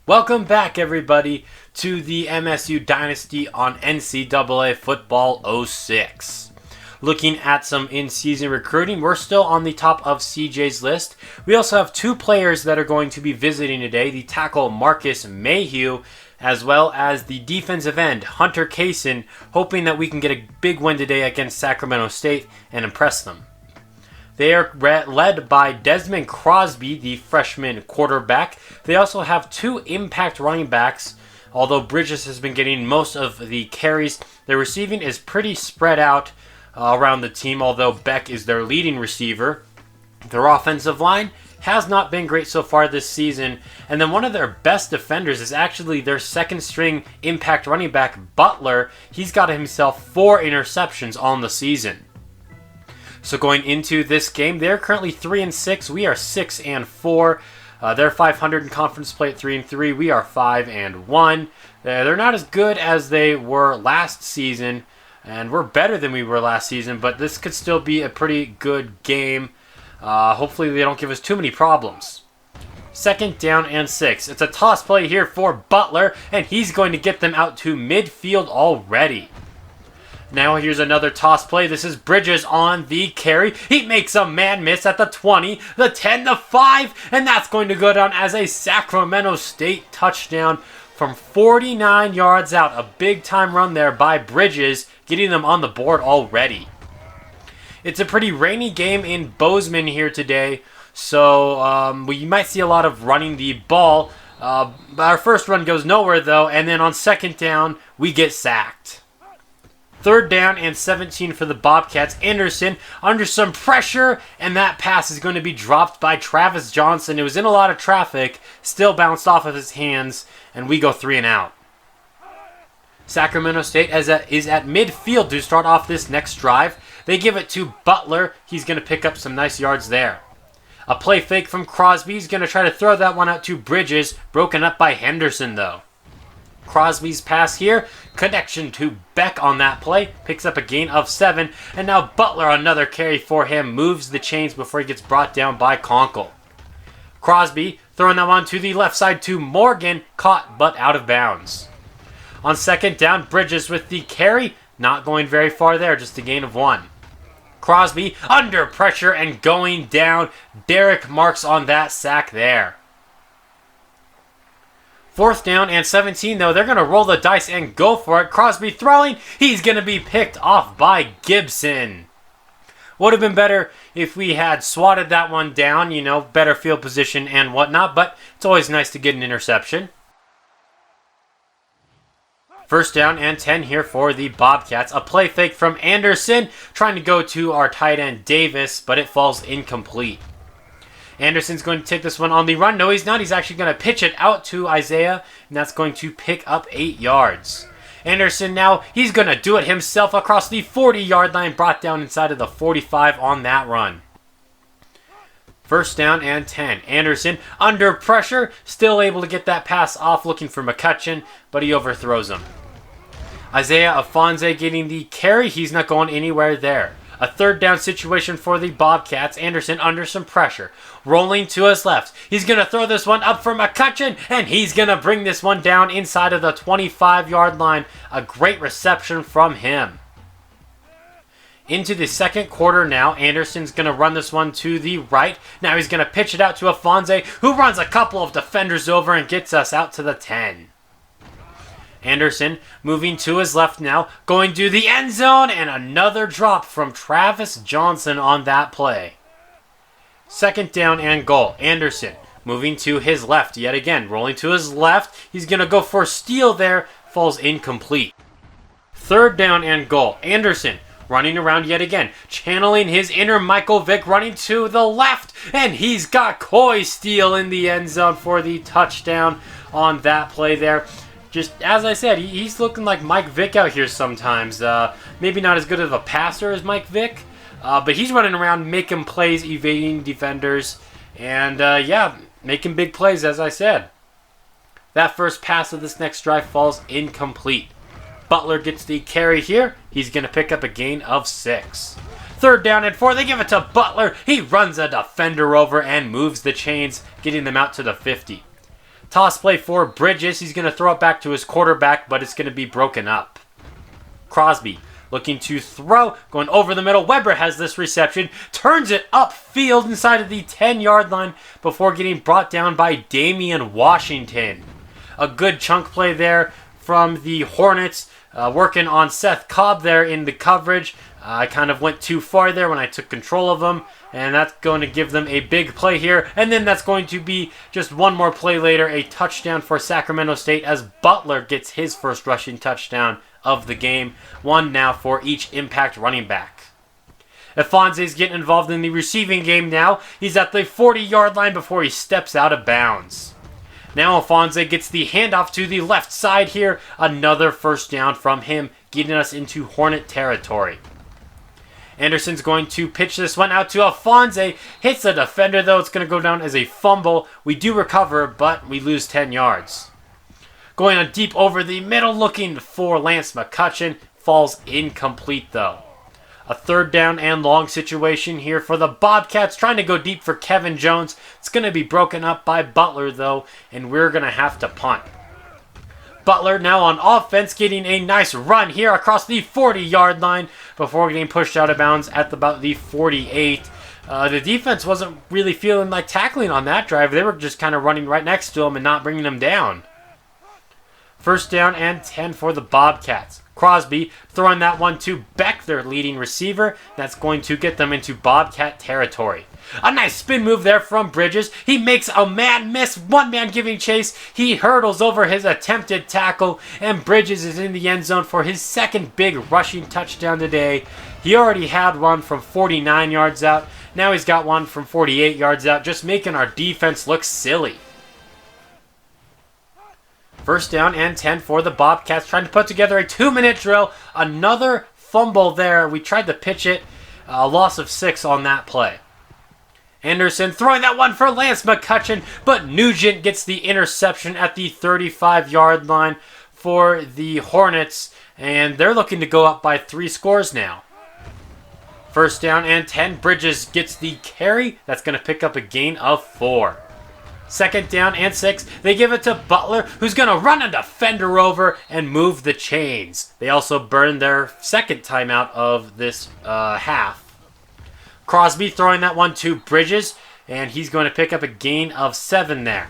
Welcome back, everybody, to the MSU Dynasty on NCAA Football 06. Looking at some in-season recruiting, we're still on the top of CJ's list. We also have two players that are going to be visiting today, the tackle Marcus Mayhew, as well as the defensive end Hunter Kaysen, hoping that we can get a big win today against Sacramento State and impress them. They are led by Desmond Crosby, the freshman quarterback. They also have two impact running backs. Although Bridges has been getting most of the carries, their receiving is pretty spread out around the team, although Beck is their leading receiver. Their offensive line has not been great so far this season. And then one of their best defenders is actually their second string impact running back, Butler. He's got himself 4 interceptions on the season. So going into this game, they're currently 3-6. We are 6-4. They're 500 in conference play at 3-3. We are 5-1. They're not as good as they were last season, and we're better than we were last season. But this could still be a pretty good game. Hopefully they don't give us too many problems. 2nd down and 6. It's a toss play here for Butler, and he's going to get them out to midfield already. Now here's another toss play. This is Bridges on the carry. He makes a man miss at the 20, the 10, the 5, and that's going to go down as a Sacramento State touchdown from 49 yards out. A big time run there by Bridges, getting them on the board already. It's a pretty rainy game in Bozeman here today, so we might see a lot of running the ball. Our first run goes nowhere though, and then on 2nd down, we get sacked. 3rd down and 17 for the Bobcats. Anderson under some pressure, and that pass is going to be dropped by Travis Johnson. It was in a lot of traffic, still bounced off of his hands, and we go 3 and out. Sacramento State is at midfield to start off this next drive. They give it to Butler. He's going to pick up some nice yards there. A play fake from Crosby. He's going to try to throw that one out to Bridges. Broken up by Henderson, though. Crosby's pass here, connection to Beck on that play, picks up a gain of 7, and now Butler, another carry for him, moves the chains before he gets brought down by Conkle. Crosby throwing that one to the left side to Morgan, caught but out of bounds. On 2nd down, Bridges with the carry, not going very far there, just a gain of 1. Crosby under pressure and going down. Derek Marks on that sack there. 4th down and 17, though. They're going to roll the dice and go for it. Crosby throwing. He's going to be picked off by Gibson. Would have been better if we had swatted that one down, better field position and whatnot, but it's always nice to get an interception. 1st down and 10 here for the Bobcats. A play fake from Anderson, trying to go to our tight end Davis, but it falls incomplete. Anderson's going to take this one on the run. No, he's not. He's actually going to pitch it out to Isaiah, and that's going to pick up 8 yards. Anderson now, he's going to do it himself across the 40-yard line, brought down inside of the 45 on that run. 1st down and 10. Anderson under pressure, still able to get that pass off, looking for McCutcheon, but he overthrows him. Isaiah Afonso getting the carry. He's not going anywhere there. A 3rd down situation for the Bobcats. Anderson under some pressure. Rolling to his left. He's going to throw this one up for McCutcheon, and he's going to bring this one down inside of the 25-yard line. A great reception from him. Into the 2nd quarter now. Anderson's going to run this one to the right. Now he's going to pitch it out to Afonso, who runs a couple of defenders over and gets us out to the 10. Anderson moving to his left now, going to the end zone, and another drop from Travis Johnson on that play. 2nd down and goal. Anderson moving to his left yet again, rolling to his left. He's going to go for a steal there, falls incomplete. 3rd down and goal. Anderson running around yet again, channeling his inner Michael Vick, running to the left, and he's got Coy Steele in the end zone for the touchdown on that play there. Just as I said, he's looking like Mike Vick out here sometimes. Maybe not as good of a passer as Mike Vick, but he's running around making plays, evading defenders, and making big plays, as I said. That first pass of this next drive falls incomplete. Butler gets the carry here. He's going to pick up a gain of 6. 3rd down and 4. They give it to Butler. He runs a defender over and moves the chains, getting them out to the 50. Toss play for Bridges. He's going to throw it back to his quarterback, but it's going to be broken up. Crosby looking to throw, going over the middle. Weber has this reception, turns it upfield inside of the 10-yard line before getting brought down by Damian Washington. A good chunk play there from the Hornets, working on Seth Cobb there in the coverage. I kind of went too far there when I took control of them, and that's going to give them a big play here. And then that's going to be just one more play later, a touchdown for Sacramento State as Butler gets his first rushing touchdown of the game. One now for each impact running back. Afonse's getting involved in the receiving game now. He's at the 40-yard line before he steps out of bounds. Now Afonse gets the handoff to the left side here. Another first down from him, getting us into Hornet territory. Anderson's going to pitch this one out to Afonse. Hits the defender, though. It's going to go down as a fumble. We do recover, but we lose 10 yards. Going on deep over the middle, looking for Lance McCutcheon. Falls incomplete, though. A third down and long situation here for the Bobcats, trying to go deep for Kevin Jones. It's going to be broken up by Butler, though, and we're going to have to punt. Butler now on offense, getting a nice run here across the 40-yard line before getting pushed out of bounds at about the 48. The defense wasn't really feeling like tackling on that drive. They were just kind of running right next to him and not bringing him down. First down and 10 for the Bobcats. Crosby throwing that one to Beck, their leading receiver. That's going to get them into Bobcat territory. A nice spin move there from Bridges. He makes a man miss, one man giving chase. He hurdles over his attempted tackle, and Bridges is in the end zone for his second big rushing touchdown today. He already had one from 49 yards out. Now he's got one from 48 yards out, just making our defense look silly. First down and 10 for the Bobcats, trying to put together a 2-minute drill. Another fumble there. We tried to pitch it. A loss of 6 on that play. Anderson throwing that one for Lance McCutcheon, but Nugent gets the interception at the 35-yard line for the Hornets, and they're looking to go up by 3 scores now. First down and 10. Bridges gets the carry. That's going to pick up a gain of 4. Second down and 6. They give it to Butler, who's going to run a defender over and move the chains. They also burn their second timeout of this half. Crosby throwing that one to Bridges, and he's going to pick up a gain of 7 there.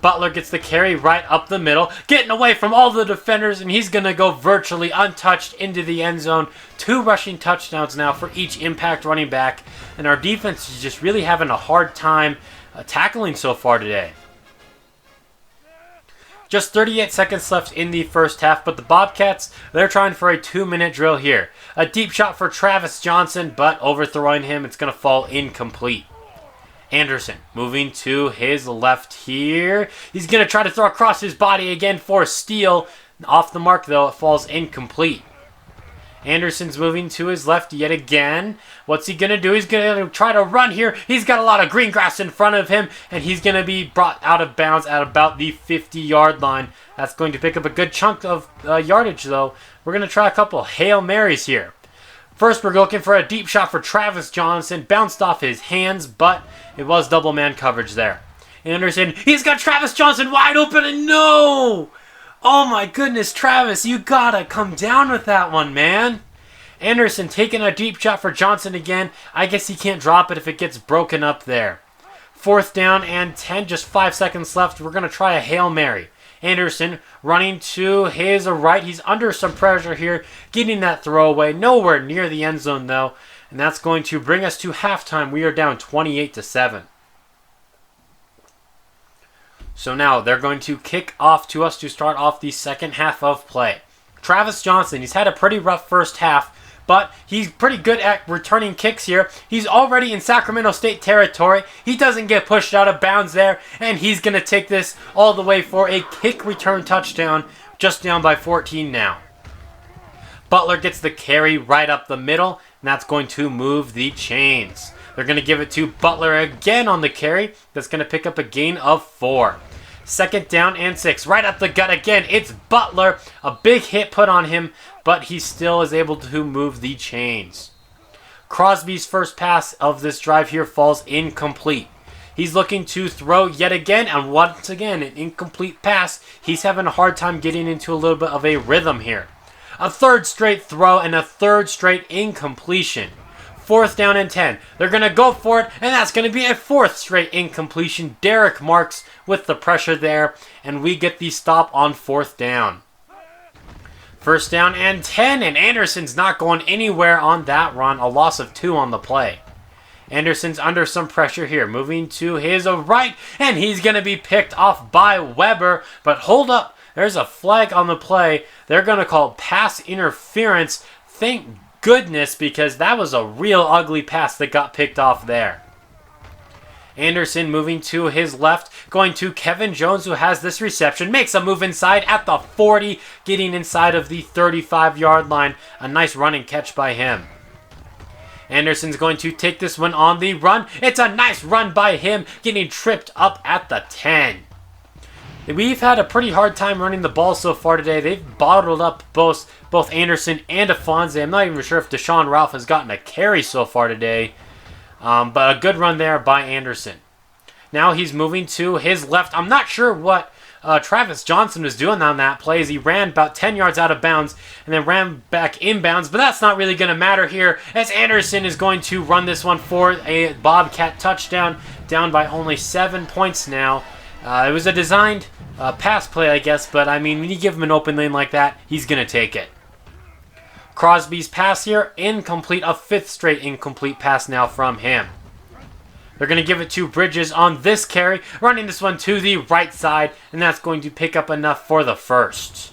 Butler gets the carry right up the middle, getting away from all the defenders, and he's going to go virtually untouched into the end zone. 2 rushing touchdowns now for each impact running back, and our defense is just really having a hard time tackling so far today. Just 38 seconds left in the first half, but the Bobcats, they're trying for a 2-minute drill here. A deep shot for Travis Johnson, but overthrowing him, it's going to fall incomplete. Anderson moving to his left here. He's going to try to throw across his body again for a steal. Off the mark, though, it falls incomplete. Anderson's moving to his left yet again. What's he going to do? He's going to try to run here. He's got a lot of green grass in front of him, and he's going to be brought out of bounds at about the 50-yard line. That's going to pick up a good chunk of yardage, though. We're going to try a couple Hail Marys here. First, we're looking for a deep shot for Travis Johnson. Bounced off his hands, but it was double man coverage there. Anderson, he's got Travis Johnson wide open, and no! Oh my goodness, Travis, you gotta come down with that one, man. Anderson taking a deep shot for Johnson again. I guess he can't drop it if it gets broken up there. Fourth down and 10, just 5 seconds left. We're going to try a Hail Mary. Anderson running to his right. He's under some pressure here, getting that throwaway. Nowhere near the end zone, though. And that's going to bring us to halftime. We are down 28-7. So now they're going to kick off to us to start off the second half of play. Travis Johnson, he's had a pretty rough first half, but he's pretty good at returning kicks here. He's already in Sacramento State territory. He doesn't get pushed out of bounds there, and he's going to take this all the way for a kick return touchdown, just down by 14 now. Butler gets the carry right up the middle, and that's going to move the chains. They're going to give it to Butler again on the carry. That's going to pick up a gain of 4. Second down and 6. Right up the gut again. It's Butler. A big hit put on him, but he still is able to move the chains. Crosby's first pass of this drive here falls incomplete. He's looking to throw yet again, and once again, an incomplete pass. He's having a hard time getting into a little bit of a rhythm here. A third straight throw and a third straight incompletion. 4th down and 10. They're going to go for it, and that's going to be a 4th straight incompletion. Derek Marks with the pressure there, and we get the stop on 4th down. 1st down and 10, and Anderson's not going anywhere on that run. A loss of 2 on the play. Anderson's under some pressure here, moving to his right, and he's going to be picked off by Weber. But hold up, there's a flag on the play. They're going to call pass interference. Thank goodness, because that was a real ugly pass that got picked off there. Anderson moving to his left, going to Kevin Jones, who has this reception, makes a move inside at the 40, getting inside of the 35-yard line. A nice running catch by him. Anderson's going to take this one on the run. It's a nice run by him, getting tripped up at the 10. We've had a pretty hard time running the ball so far today. They've bottled up both Anderson and Afonso. I'm not even sure if Deshaun Ralph has gotten a carry so far today. But a good run there by Anderson. Now he's moving to his left. I'm not sure what Travis Johnson was doing on that play as he ran about 10 yards out of bounds and then ran back inbounds, but that's not really going to matter here as Anderson is going to run this one for a Bobcat touchdown, down by only 7 points now. It was a designed pass play, I guess, but I mean, when you give him an open lane like that, he's going to take it. Crosby's pass here, incomplete, a 5th straight incomplete pass now from him. They're going to give it to Bridges on this carry, running this one to the right side, and that's going to pick up enough for the first.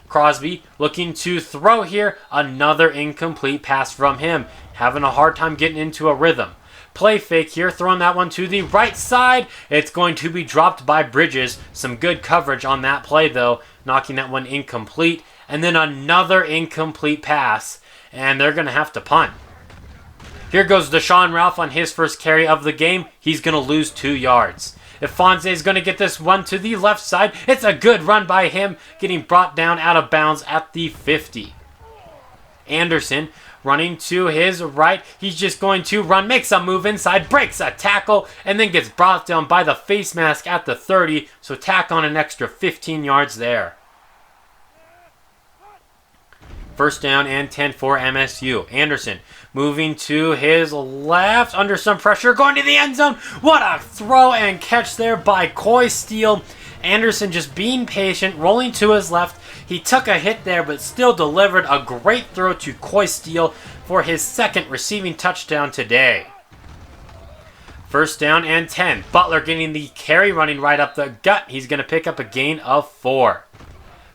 Crosby looking to throw here, another incomplete pass from him, having a hard time getting into a rhythm. Play fake here, throwing that one to the right side. It's going to be dropped by Bridges. Some good coverage on that play though, knocking that one incomplete. And then another incomplete pass, and they're going to have to punt. Here goes Deshaun Ralph on his first carry of the game. He's going to lose 2 yards. Afonso is going to get this one to the left side. It's a good run by him, getting brought down out of bounds at the 50. Anderson running to his right. He's just going to run, makes a move inside, breaks a tackle, and then gets brought down by the face mask at the 30. So tack on an extra 15 yards there. 1st down and 10 for MSU. Anderson moving to his left, under some pressure, going to the end zone. What a throw and catch there by Coy Steele. Anderson just being patient, rolling to his left. He took a hit there, but still delivered a great throw to Coy Steele for his 2nd receiving touchdown today. 1st down and 10. Butler getting the carry, running right up the gut. He's going to pick up a gain of 4.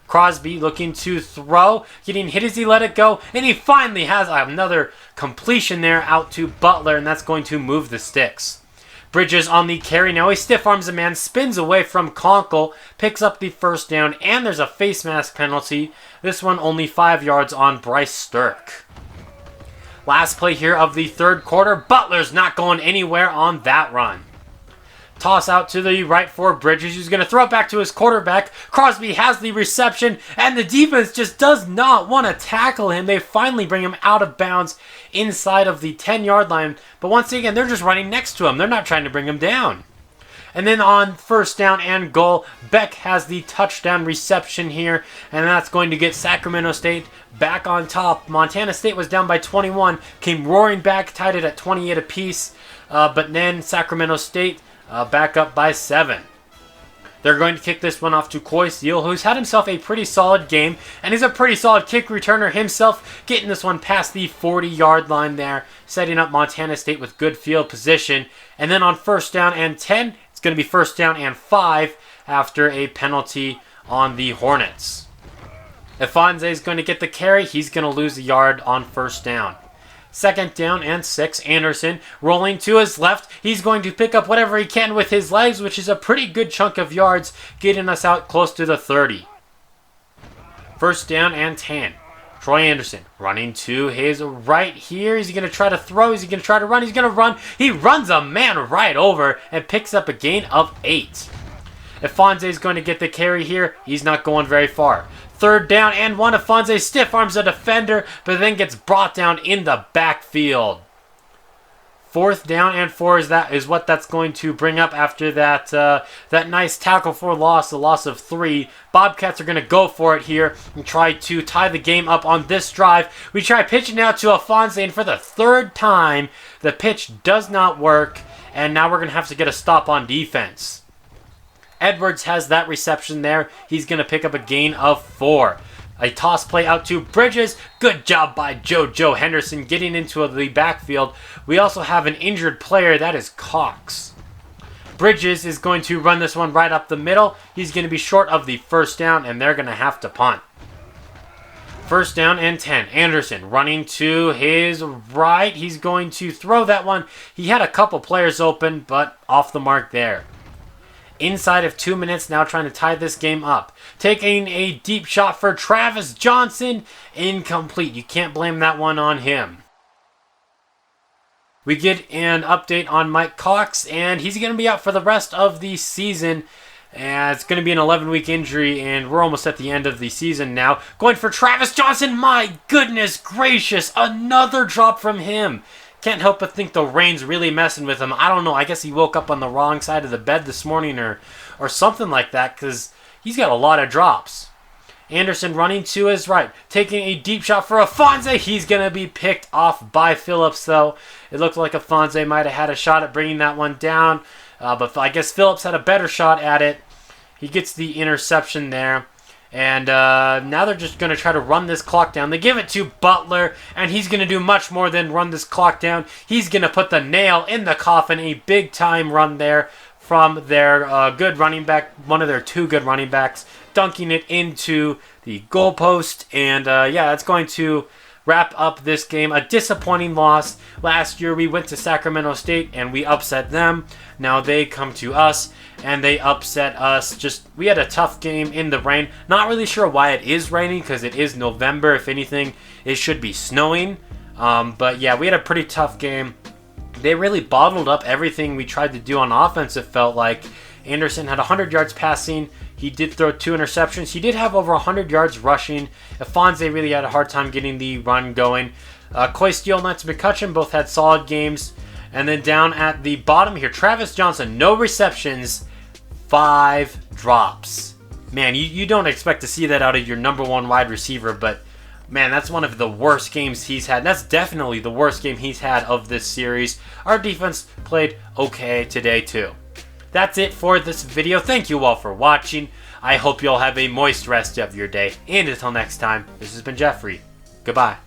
Crosby looking to throw, getting hit as he let it go, and he finally has another completion there out to Butler, and that's going to move the sticks. Bridges on the carry now. He stiff arms a man, spins away from Conkle, picks up the 1st down, and there's a face mask penalty. This one only 5 yards on Bryce Stirk. Last play here of the 3rd quarter. Butler's not going anywhere on that run. Toss out to the right for Bridges, who's going to throw it back to his quarterback. Crosby has the reception, and the defense just does not want to tackle him. They finally bring him out of bounds inside of the 10-yard line. But once again, they're just running next to him. They're not trying to bring him down. And then on 1st down and goal, Beck has the touchdown reception here, and that's going to get Sacramento State back on top. Montana State was down by 21, came roaring back, tied it at 28 apiece. But then Sacramento State back up by 7. They're going to kick this one off to Coy Steele, who's had himself a pretty solid game, and is a pretty solid kick returner himself, getting this one past the 40-yard line there, setting up Montana State with good field position. And then on 1st down and 10, it's going to be 1st down and 5 after a penalty on the Hornets. Afonso is going to get the carry. He's going to lose a yard on 1st down. 2nd down and 6. Anderson rolling to his left. He's going to pick up whatever he can with his legs, which is a pretty good chunk of yards, getting us out close to the 30. 1st down and 10. Troy Anderson running to his right here. Is he going to try to throw? Is he going to try to run? He's going to run. He runs a man right over and picks up a gain of 8. Afonso is going to get the carry here. He's not going very far. 3rd down and 1. Afonso stiff arms a defender, but then gets brought down in the backfield. 4th down and 4 is what that's going to bring up after that that nice tackle for loss, a loss of 3. Bobcats are going to go for it here and try to tie the game up on this drive. We try pitching out to Alphonse, and for the 3rd time, the pitch does not work, and now we're going to have to get a stop on defense. Edwards has that reception there. He's going to pick up a gain of 4. A toss play out to Bridges. Good job by JoJo Henderson getting into the backfield. We also have an injured player. That is Cox. Bridges is going to run this one right up the middle. He's going to be short of the 1st down, and they're going to have to punt. 1st down and 10. Anderson running to his right. He's going to throw that one. He had a couple players open, but off the mark there. Inside of 2 minutes now, trying to tie this game up. Taking a deep shot for Travis Johnson. Incomplete. You can't blame that one on him. We get an update on Mike Cox, and he's going to be out for the rest of the season. And it's going to be an 11-week injury, and we're almost at the end of the season now. Going for Travis Johnson. My goodness gracious. Another drop from him. Can't help but think the rain's really messing with him. I don't know. I guess he woke up on the wrong side of the bed this morning or something like that, because he's got a lot of drops. Anderson running to his right. Taking a deep shot for Alphonse. He's going to be picked off by Phillips, though. It looked like Alphonse might have had a shot at bringing that one down. But I guess Phillips had a better shot at it. He gets the interception there. And now they're just going to try to run this clock down. They give it to Butler, and he's going to do much more than run this clock down. He's going to put the nail in the coffin. A big-time run there from their good running back, one of their 2 good running backs, dunking it into the goalpost. And, yeah, that's going to wrap up this game. A disappointing loss. Last year we went to Sacramento State, and we upset them. Now they come to us, and they upset us. We had a tough game in the rain. Not really sure why it is raining, because it is November. If anything, it should be snowing. But yeah, we had a pretty tough game. They really bottled up everything we tried to do on offense, it felt like. Anderson had 100 yards passing. He did throw 2 interceptions. He did have over 100 yards rushing. Alphonse really had a hard time getting the run going. Coy Steele, Nets McCutcheon both had solid games. And then down at the bottom here, Travis Johnson, no receptions, 5 drops. Man, you don't expect to see that out of your number 1 wide receiver, but man, that's one of the worst games he's had. That's definitely the worst game he's had of this series. Our defense played okay today too. That's it for this video. Thank you all for watching. I hope you all have a moist rest of your day. And until next time, this has been Jeffrey. Goodbye.